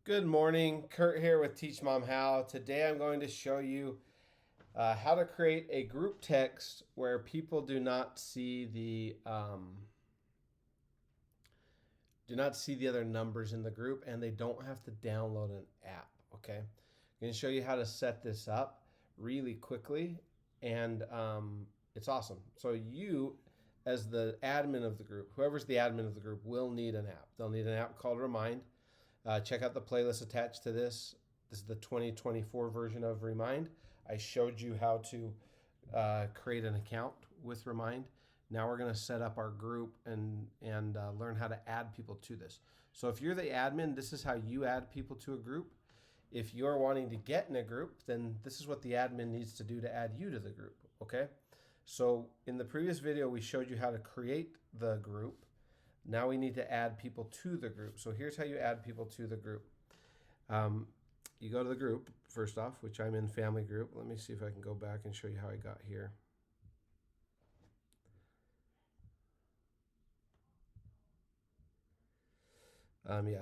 Good morning, Kurt here with Teach Mom How. Today I'm going to show you how to create a group text where people do not see the other numbers in the group, and they don't have to download an app. Okay, I'm going to show you how to set this up really quickly, and it's awesome. So you, as the admin of the group, whoever's the admin of the group, will need an app. They'll need an app called Remind. Check out the playlist attached to this. This is the 2024 version of Remind. I showed you how to create an account with Remind. Now we're going to set up our group and learn how to add people to this. So if you're the admin, this is how you add people to a group. If you're wanting to get in a group, then this is what the admin needs to do to add you to the group. Okay? So in the previous video, we showed you how to create the group. Now we need to add people to the group. So here's how you add people to the group. You go to the group, first off, which I'm in family group. Let me see if I can go back and show you how I got here.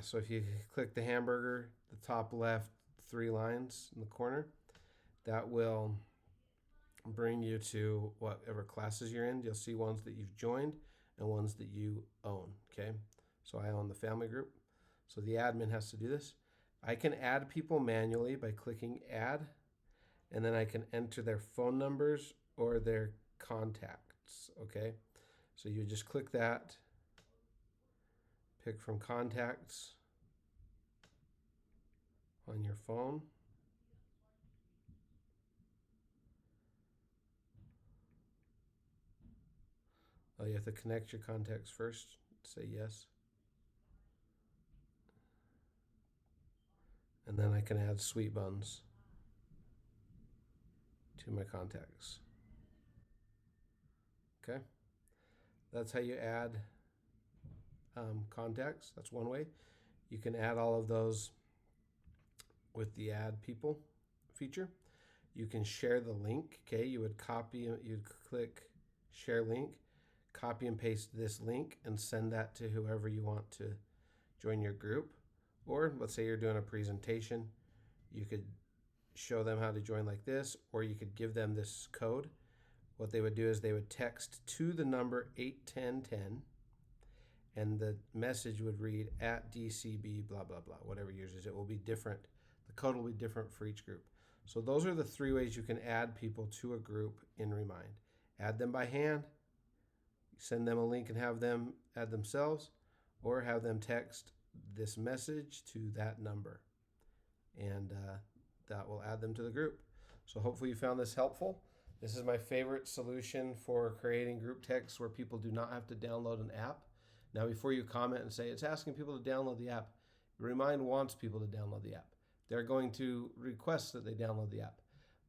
So if you click the hamburger, the top left 3 lines in the corner, that will bring you to whatever classes you're in. You'll see ones that you've joined and ones that you own. Okay, so I own the family group, so the admin has to do this. I can add people manually by clicking add, and then I can enter their phone numbers or their contacts. Okay, so you just click that, pick from contacts on your phone. Oh, you have to connect your contacts first. Say yes. And then I can add sweet buns to my contacts. Okay. That's how you add contacts. That's one way. You can add all of those with the add people feature. You can share the link. Okay. You'd click share link, copy and paste this link and send that to whoever you want to join your group. Or let's say you're doing a presentation, you could show them how to join like this, or you could give them this code. What they would do is they would text to the number 81010, and the message would read at DCB blah blah blah, whatever yours is. It will be different. The code will be different for each group. So those are the 3 ways you can add people to a group in Remind. Add them by hand, send them a link and have them add themselves, or have them text this message to that number, and that will add them to the group. So hopefully you found this helpful. This is my favorite solution for creating group texts where people do not have to download an app. Now, before you comment and say it's asking people to download the app, Remind wants people to download the app. They're going to request that they download the app.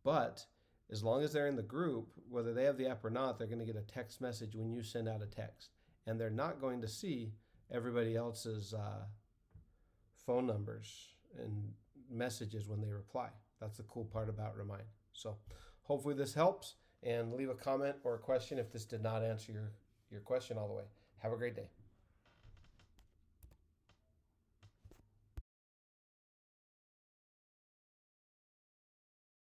But as long as they're in the group, whether they have the app or not, they're going to get a text message when you send out a text. And they're not going to see everybody else's phone numbers and messages when they reply. That's the cool part about Remind. So hopefully this helps, and leave a comment or a question if this did not answer your question all the way. Have a great day.